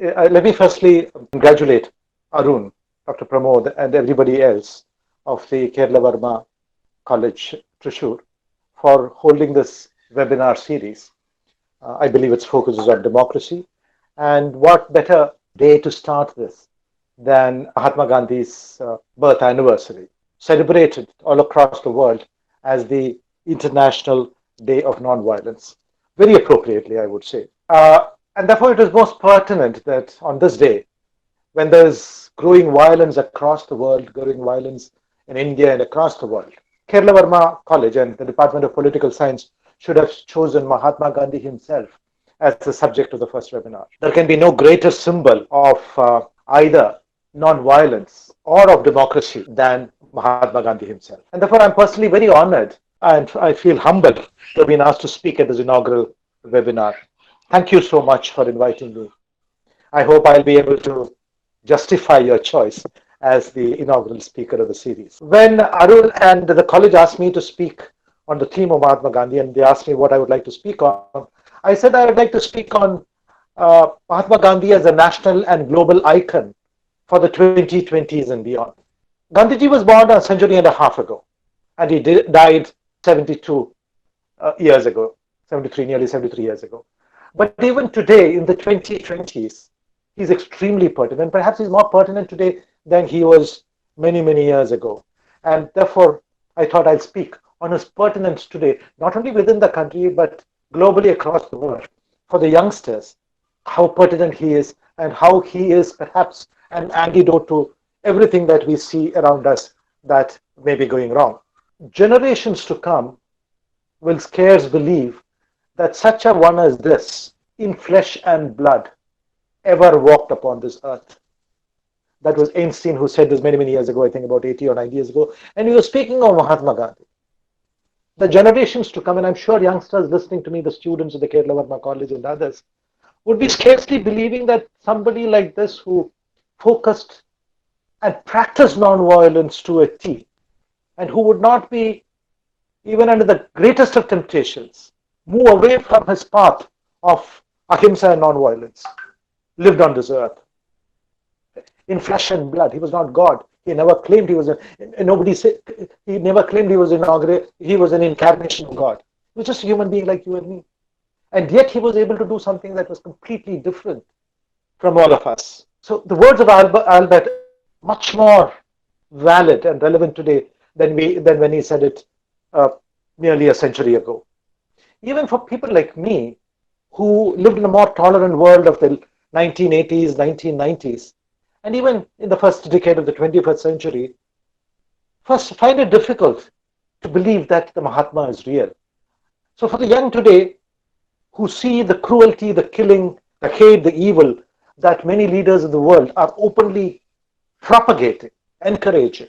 Let me firstly congratulate Arun, Dr. Pramod, and everybody else of the Kerala Varma College, Thrissur, for holding this webinar series. I believe its focus is on democracy. And what better day to start this than Mahatma Gandhi's birth anniversary, celebrated all across the world as the International Day of Nonviolence. Very appropriately, I would say. And therefore, it is most pertinent that on this day, when there's growing violence across the world, growing violence in India and across the world, Kerala Varma College and the Department of Political Science should have chosen Mahatma Gandhi himself as the subject of the first webinar. There can be no greater symbol of either non-violence or of democracy than Mahatma Gandhi himself. And therefore, I'm personally very honored and I feel humbled to have been asked to speak at this inaugural webinar. Thank you so much for inviting me. I hope I'll be able to justify your choice as the inaugural speaker of the series. When Arun and the college asked me to speak on the theme of Mahatma Gandhi, and they asked me what I would like to speak on, I said I would like to speak on Mahatma Gandhi as a national and global icon for the 2020s and beyond. Gandhiji was born a century and a half ago, and he died 72 years ago, 73, nearly 73 years ago. But even today, in the 2020s, he's extremely pertinent. Perhaps he's more pertinent today than he was many, many years ago. And therefore, I thought I'd speak on his pertinence today, not only within the country, but globally across the world, for the youngsters, how pertinent he is and how he is perhaps an antidote to everything that we see around us that may be going wrong. Generations to come will scarce believe that such a one as this, in flesh and blood, ever walked upon this earth. That was Einstein who said this many, many years ago, I think about 80 or 90 years ago, and he was speaking of Mahatma Gandhi. The generations to come, and I'm sure youngsters listening to me, the students of the Kerala Varma College and others, would be scarcely believing that somebody like this who focused and practiced non-violence to a T, and who would not be, even under the greatest of temptations, move away from his path of ahimsa and non-violence, lived on this earth in flesh and blood. He was not God. He never claimed he was he never claimed he was an incarnation of God. He was just a human being like you and me. And yet he was able to do something that was completely different from all of us. So the words of Albert much more valid and relevant today than when he said it nearly a century ago. Even for people like me, who lived in a more tolerant world of the 1980s, 1990s, and even in the first decade of the 21st century, first find it difficult to believe that the Mahatma is real. So for the young today, who see the cruelty, the killing, the hate, the evil that many leaders in the world are openly propagating, encouraging,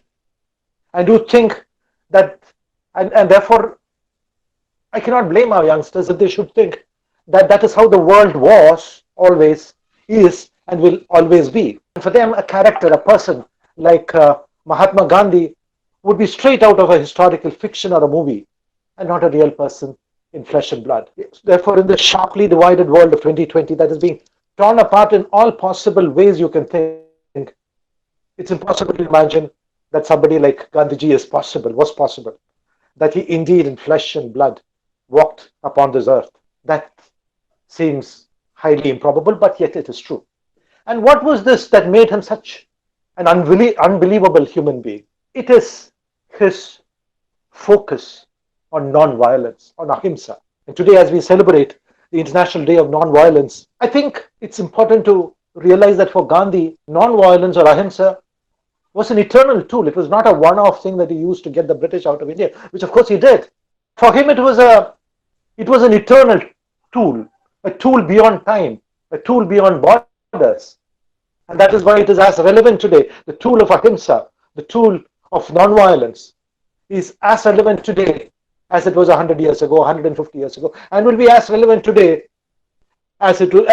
and who think that, and therefore, I cannot blame our youngsters if they should think that that is how the world was, always is, and will always be. And for them, a character, a person like Mahatma Gandhi would be straight out of a historical fiction or a movie and not a real person in flesh and blood. Therefore, in the sharply divided world of 2020 that is being torn apart in all possible ways you can think, it's impossible to imagine that somebody like Gandhiji was possible, that he indeed in flesh and blood walked upon this earth. That seems highly improbable, but yet it is true. And what was this that made him such an unbelievable human being? It is his focus on non-violence, on ahimsa. And today, as we celebrate the International Day of Non-Violence, I think it's important to realize that for Gandhi, non-violence or ahimsa was an eternal tool. It was not a one-off thing that he used to get the British out of India, which of course he did. For him, it was an eternal tool, a tool beyond time, a tool beyond borders. And that is why it is as relevant today. The tool of ahimsa, the tool of non-violence, is as relevant today as it was 100 years ago, 150 years ago, and will be as relevant today as it will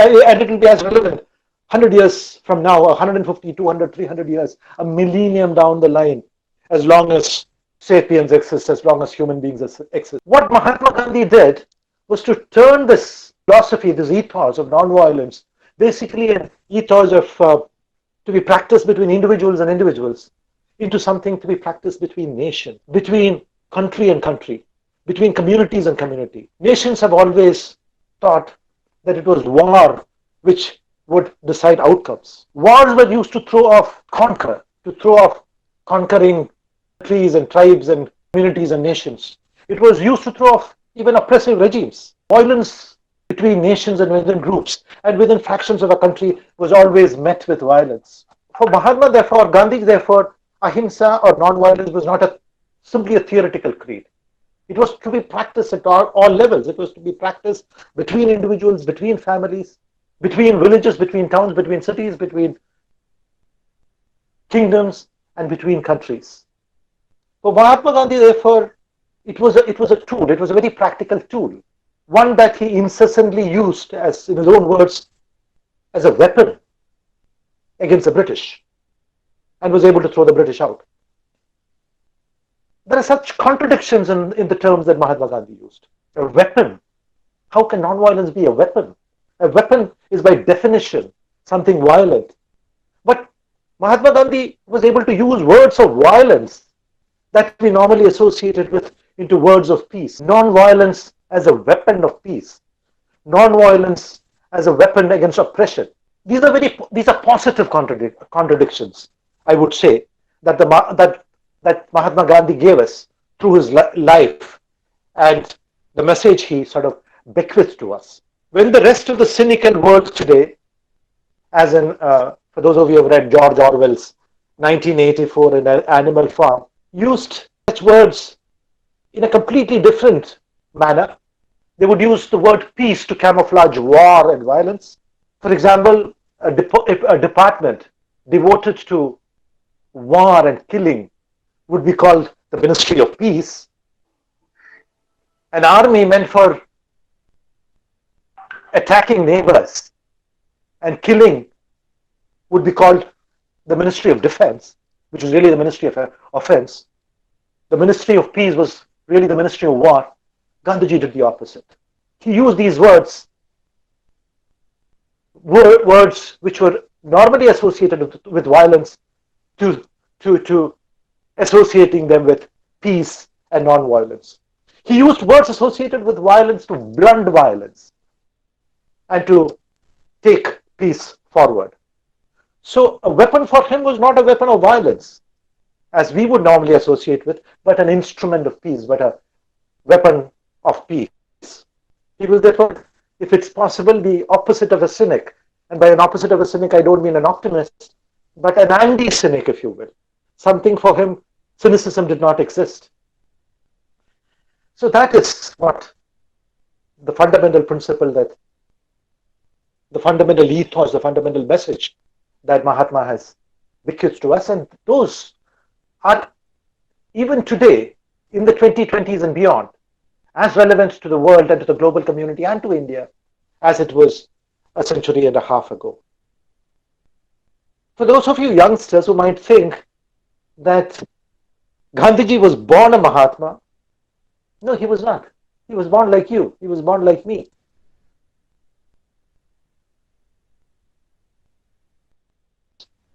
be as relevant 100 years from now, 150, 200, 300 years, a millennium down the line, as long as sapiens exist, as long as human beings exist. What Mahatma Gandhi did was to turn this philosophy, this ethos of non-violence, basically an ethos of to be practiced between individuals and individuals into something to be practiced between nations, between country and country, between communities and community. Nations have always thought that it was war which would decide outcomes. Wars were used to conquer, to throw off conquering countries and tribes and communities and nations. It was used to throw off even oppressive regimes. Violence between nations and within groups and within factions of a country was always met with violence. For Mahatma, therefore, Gandhi, therefore, ahimsa or non-violence was not simply a theoretical creed. It was to be practiced at all levels. It was to be practiced between individuals, between families, between villages, between towns, between cities, between kingdoms, and between countries. For Mahatma Gandhi, therefore, it was a tool. It was a very practical tool, one that he incessantly used, as in his own words, as a weapon against the British, and was able to throw the British out. There are such contradictions in the terms that Mahatma Gandhi used. A weapon. How can nonviolence be a weapon? A weapon is by definition something violent. But Mahatma Gandhi was able to use words of violence that we normally associated with into words of peace. Non-violence as a weapon of peace. Non-violence as a weapon against oppression. These are positive contradictions, I would say, that Mahatma Gandhi gave us through his life and the message he sort of bequeathed to us. When the rest of the cynical world today, as in, for those of you who have read George Orwell's 1984 in Animal Farm, used such words in a completely different manner. They would use the word peace to camouflage war and violence. For example, a department devoted to war and killing would be called the Ministry of Peace. An army meant for attacking neighbors and killing would be called the Ministry of Defense, which is really the Ministry of Offense. The Ministry of Peace was really the Ministry of War. Gandhiji did the opposite. He used these words which were normally associated with violence to associating them with peace and non-violence. He used words associated with violence to blunt violence and to take peace forward. So a weapon for him was not a weapon of violence, as we would normally associate with, but an instrument of peace, but a weapon of peace. He was therefore, if it's possible, the opposite of a cynic. And by an opposite of a cynic, I don't mean an optimist, but an anti-cynic, if you will. Something for him, cynicism did not exist. So that is what the fundamental principle, that the fundamental ethos, the fundamental message that Mahatma has bequeathed to us. And those are, even today, in the 2020s and beyond, as relevant to the world and to the global community and to India as it was a century and a half ago. For those of you youngsters who might think that Gandhiji was born a Mahatma, no, he was not. He was born like you. He was born like me.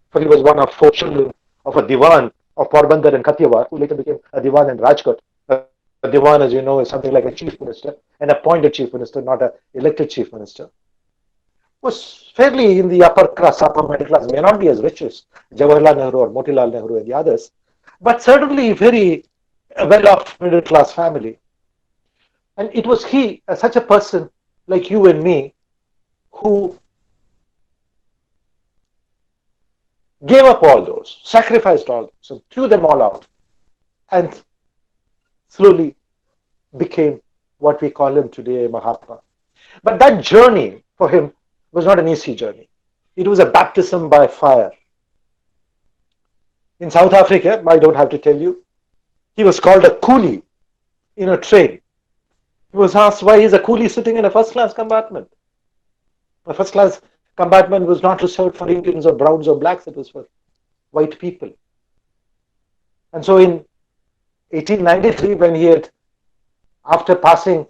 For he was one of 4 children of a Diwan of Porbandar and Kathiawar, who later became a Diwan in Rajkot. A Diwan, as you know, is something like a chief minister, an appointed chief minister, not an elected chief minister. Was fairly in the upper class, upper middle class, may not be as rich as Jawaharlal Nehru or Motilal Nehru and the others, but certainly very well-off middle class family. And it was he, such a person like you and me, who gave up all those, sacrificed all those, and threw them all out, and slowly became what we call him today, Mahatma. But that journey for him was not an easy journey. It was a baptism by fire. In South Africa, I don't have to tell you, he was called a coolie in a train. He was asked why he's a coolie sitting in a first-class compartment. A first-class compartment was not reserved for Indians or browns or blacks, it was for white people. And so in 1893, when he had, after passing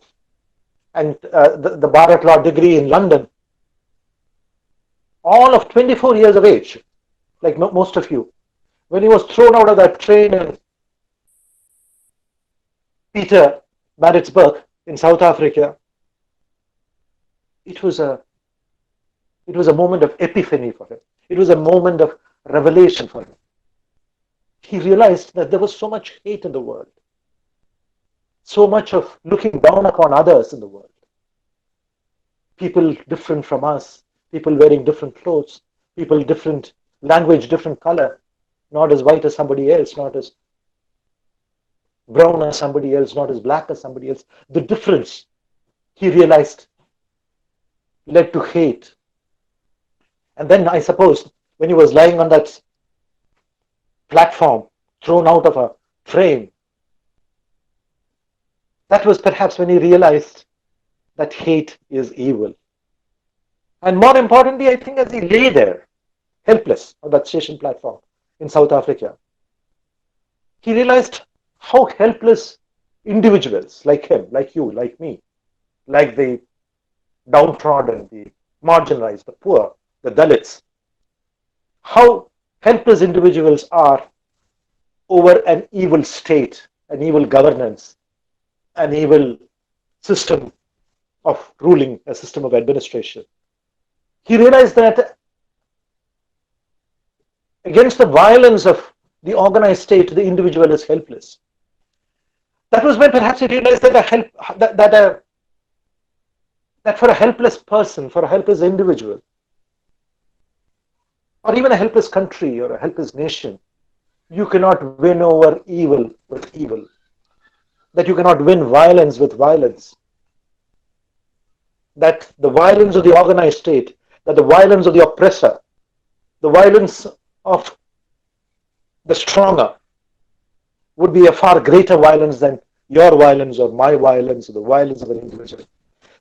and the Bharat Law degree in London, all of 24 years of age, like most of you, when he was thrown out of that train in Peter Maritzburg in South Africa, it was a it was a moment of epiphany for him. It was a moment of revelation for him. He realized that there was so much hate in the world, so much of looking down upon others in the world. People different from us, people wearing different clothes, people different language, different color, not as white as somebody else, not as brown as somebody else, not as black as somebody else. The difference, he realized, led to hate. And then I suppose when he was lying on that platform, thrown out of a train, that was perhaps when he realized that hate is evil. And more importantly, I think as he lay there, helpless on that station platform in South Africa, he realized how helpless individuals like him, like you, like me, like the downtrodden, the marginalized, the poor, the Dalits, how helpless individuals are over an evil state, an evil governance, an evil system of ruling, a system of administration. He realized that against the violence of the organized state, the individual is helpless. That was when perhaps he realized that for a helpless person, for a helpless individual, or even a helpless country or a helpless nation, you cannot win over evil with evil. That you cannot win violence with violence. That the violence of the organized state, that the violence of the oppressor, the violence of the stronger would be a far greater violence than your violence or my violence or the violence of an individual.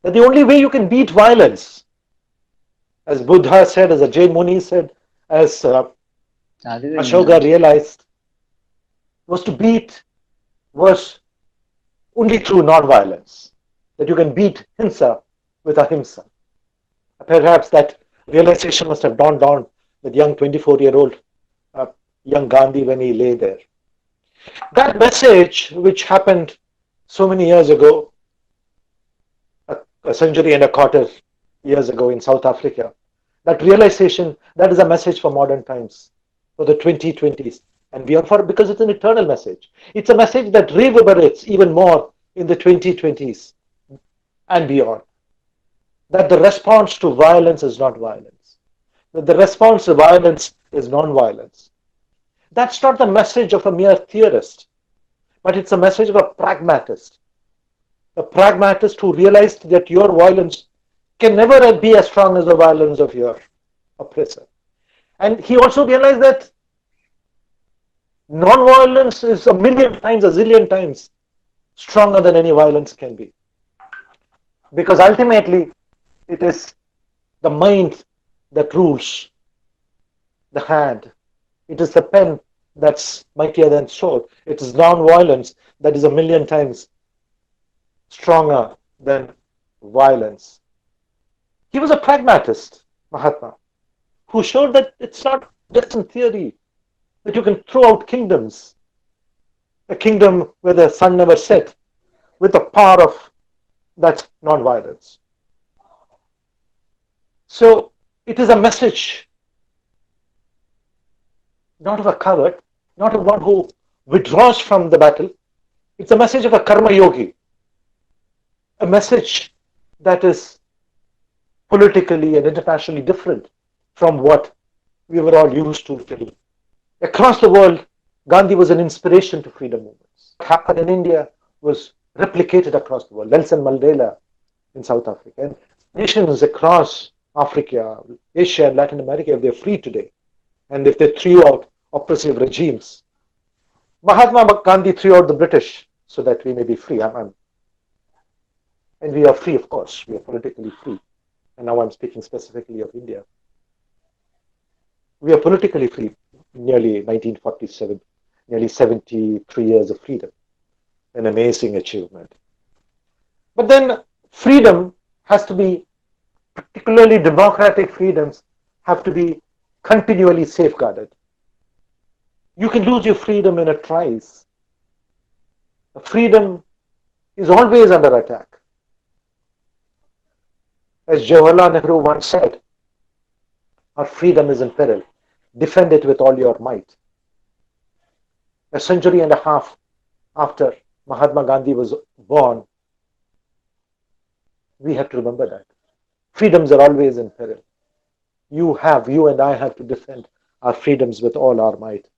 That the only way you can beat violence, as Buddha said, as Jain Muni said, as Ashoka realized, was only through non-violence. That you can beat Hinsa with Ahimsa. Perhaps that realization must have dawned on that young 24-year-old young Gandhi when he lay there. That message, which happened so many years ago, a century and a quarter years ago in South Africa, that realization, that is a message for modern times, for the 2020s and beyond, because it's an eternal message. It's a message that reverberates even more in the 2020s and beyond. That the response to violence is not violence. That the response to violence is non-violence. That's not the message of a mere theorist, but it's a message of a pragmatist. A pragmatist who realized that your violence can never be as strong as the violence of your oppressor. And he also realized that non-violence is a million times, a zillion times stronger than any violence can be. Because ultimately, it is the mind that rules the hand. It is the pen that's mightier than sword. It is non-violence that is a million times stronger than violence. He was a pragmatist, Mahatma, who showed that it's not just in theory that you can throw out kingdoms, a kingdom where the sun never set, with the power of that non-violence. So it is a message not of a coward, not of one who withdraws from the battle. It's a message of a karma yogi, a message that is politically and internationally different from what we were all used to till. Across the world, Gandhi was an inspiration to freedom movements. What happened in India was replicated across the world. Nelson Mandela in South Africa. And nations across Africa, Asia, and Latin America, if they're free today, and if they threw out oppressive regimes, Mahatma Gandhi threw out the British so that we may be free. And we are free, of course. We are politically free. And now I'm speaking specifically of India. We are politically free. Nearly 1947, nearly 73 years of freedom. An amazing achievement. But then freedom has to be, particularly democratic freedoms, have to be continually safeguarded. You can lose your freedom in a trice. Freedom is always under attack. As Jawaharlal Nehru once said, our freedom is in peril. Defend it with all your might. A century and a half after Mahatma Gandhi was born, we have to remember that. Freedoms are always in peril. You and I have to defend our freedoms with all our might.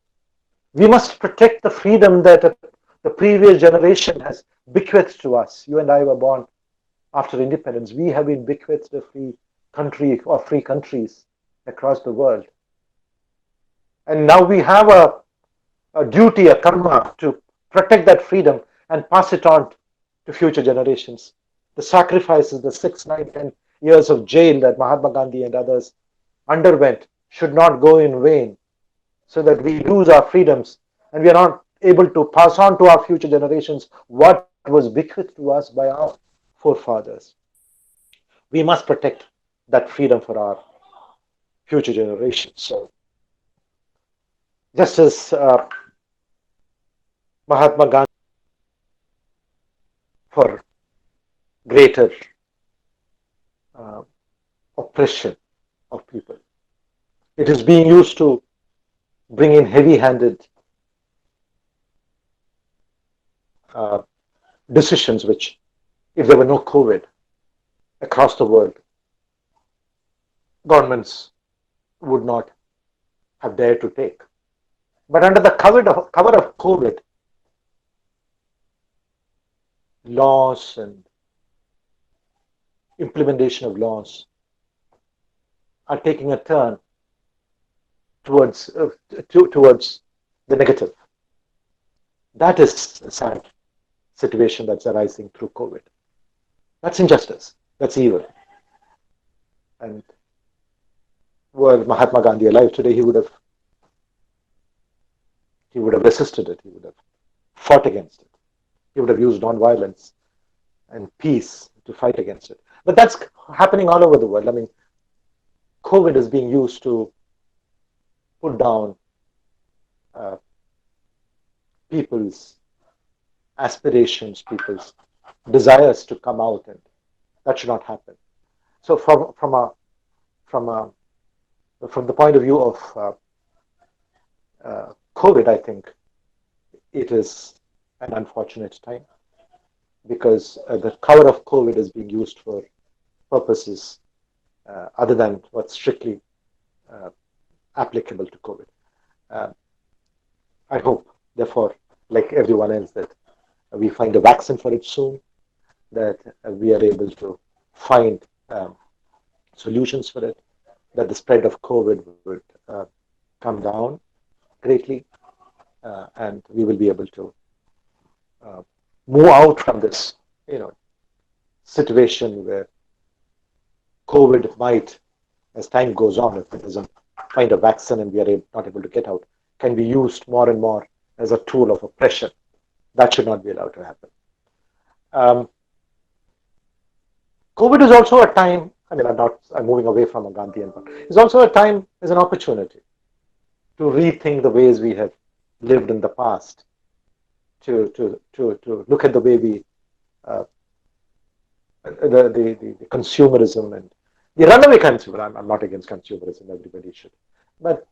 We must protect the freedom that the previous generation has bequeathed to us. You and I were born after independence. We have been bequeathed a free country or free countries across the world. And now we have a duty, a karma to protect that freedom and pass it on to future generations. The sacrifices, the 6, 9, 10 years of jail that Mahatma Gandhi and others underwent should not go in vain, so that we lose our freedoms and we are not able to pass on to our future generations what was bequeathed to us by our forefathers. We must protect that freedom for our future generations. So, just as Mahatma Gandhi for greater oppression of people, it is being used to bring in heavy-handed decisions which, if there were no COVID across the world, governments would not have dared to take. But under the cover of COVID, laws and implementation of laws are taking a turn towards the negative. That is a sad situation that's arising through COVID. That's injustice. That's evil. And were Mahatma Gandhi alive today, he would have resisted it. He would have fought against it. He would have used nonviolence and peace to fight against it. But that's happening all over the world. I mean, COVID is being used to put down people's aspirations, people's desires to come out, and that should not happen. So, from the point of view of COVID, I think it is an unfortunate time, because the cover of COVID is being used for purposes other than what's strictly applicable to COVID. I hope, therefore, like everyone else, that we find a vaccine for it soon, that we are able to find solutions for it, that the spread of COVID would come down greatly, and we will be able to move out from this, situation where COVID might, as time goes on, if it doesn't find a vaccine and we are not able to get out, can be used more and more as a tool of oppression. That should not be allowed to happen. COVID is also a time, I'm moving away from a Gandhian, but it's also a time, as an opportunity to rethink the ways we have lived in the past, to look at the way we, the consumerism and the runaway consumer. I'm not against consumerism, everybody should. But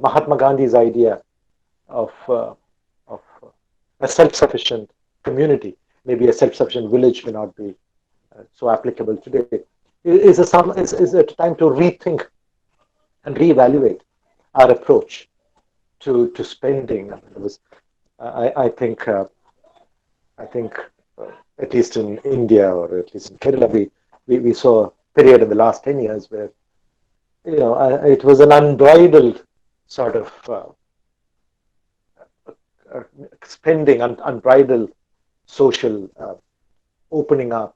Mahatma Gandhi's idea of a self-sufficient community, maybe a self-sufficient village may not be so applicable today, is a time to rethink and reevaluate our approach to spending. I think at least in India, or at least in Kerala, we saw a period in the last 10 years where it was an unbridled sort of spending, unbridled social opening up,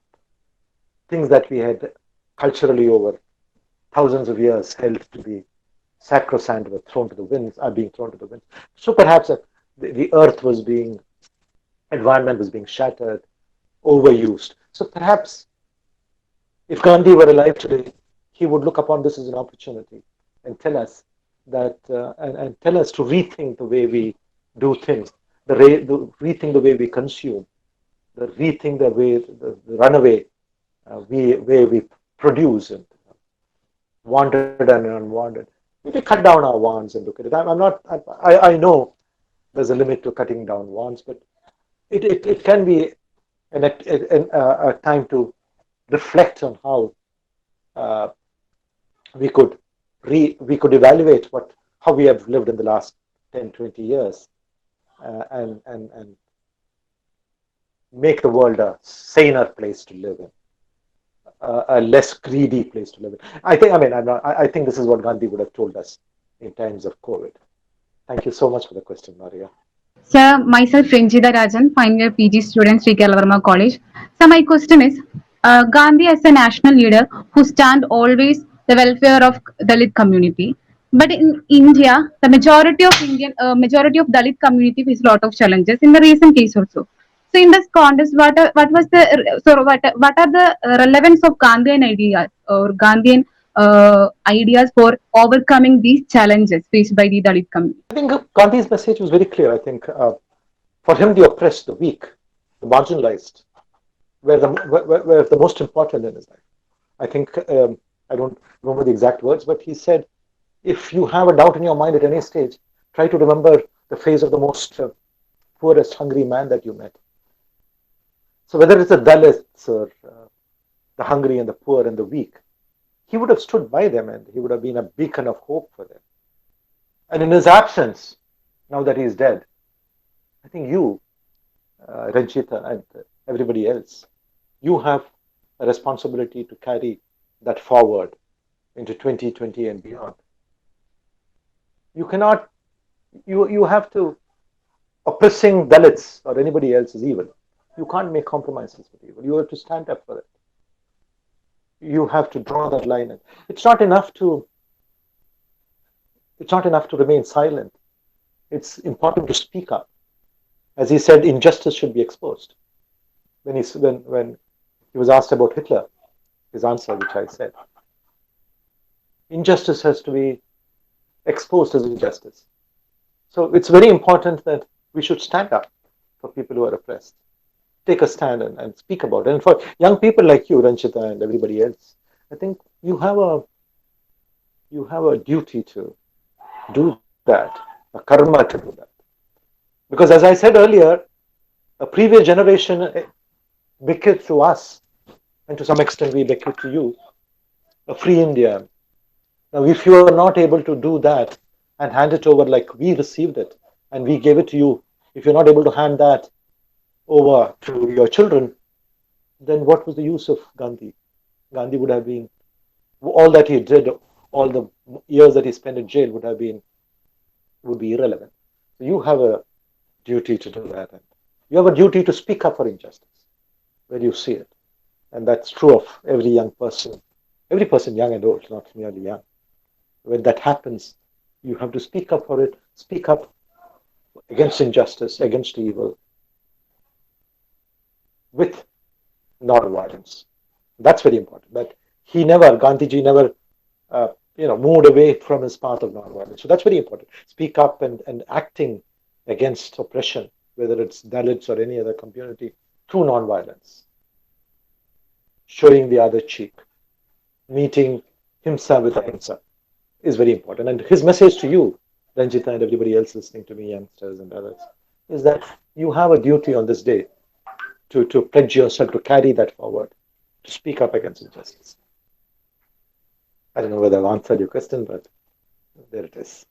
things that we had culturally over thousands of years held to be sacrosanct were thrown to the winds, are being thrown to the winds. So perhaps the earth was environment was being shattered, overused. So perhaps if Gandhi were alive today, he would look upon this as an opportunity and tell us that, and tell us to rethink the way we do things, rethink the way we consume, the rethink the way, the runaway way we produce and wanted and unwanted. We cut down our wants and look at it. I'm not. I know there's a limit to cutting down wants, but it can be a time to reflect on how uh, we could evaluate how we have lived in the last 10, 20 years, and make the world a saner place to live in, a less greedy place to live in. I think this is what Gandhi would have told us in times of COVID. Thank you so much for the question, Maria. Sir, myself Renjida Rajan, final year PG student, Sree Varma College. So my question is, Gandhi as a national leader who stand always the welfare of Dalit community. But in India, the majority of Dalit community face a lot of challenges in the recent case also. So in this context, what are the relevance of Gandhian ideas or Gandhian ideas for overcoming these challenges faced by the Dalit community? I think Gandhi's message was very clear. I think for him, the oppressed, the weak, the marginalized, were the most important in his life. I think I don't remember the exact words, but he said, if you have a doubt in your mind at any stage, try to remember the face of the most poorest, hungry man that you met. So whether it's the Dalits or the hungry and the poor and the weak, he would have stood by them and he would have been a beacon of hope for them. And in his absence, now that he's dead, I think you, Ranjita, and everybody else, you have a responsibility to carry that forward into 2020 and beyond. You cannot, you have to, oppressing Dalits or anybody else is evil. You can't make compromises with evil. You have to stand up for it. You have to draw that line. It's not enough to remain silent. It's important to speak up. As he said, injustice should be exposed. When he was asked about Hitler, his answer, which I said, injustice has to be exposed as injustice. So it's very important that we should stand up for people who are oppressed. Take a stand and speak about it. And for young people like you, Ranjita, and everybody else, I think you have a duty to do that, a karma to do that. Because as I said earlier, a previous generation bequeathed to us, and to some extent we bequeath to you, a free India. Now, if you are not able to do that and hand it over like we received it and we gave it to you, if you're not able to hand that over to your children, then what was the use of Gandhi? Gandhi would have been, all that he did, all the years that he spent in jail would be irrelevant. So you have a duty to do that. And you have a duty to speak up for injustice where you see it. And that's true of every young person, young and old, not merely young. When that happens, you have to speak up for it, speak up against injustice, against evil, with non-violence. That's very important. But Gandhiji never, moved away from his path of non-violence. So that's very important. Speak up and acting against oppression, whether it's Dalits or any other community, through non-violence. Showing the other cheek, meeting himsa with ahimsa is very important. And his message to you, Ranjita, and everybody else listening to me, youngsters and others, is that you have a duty on this day to pledge yourself to carry that forward, to speak up against injustice. I don't know whether I've answered your question, but there it is.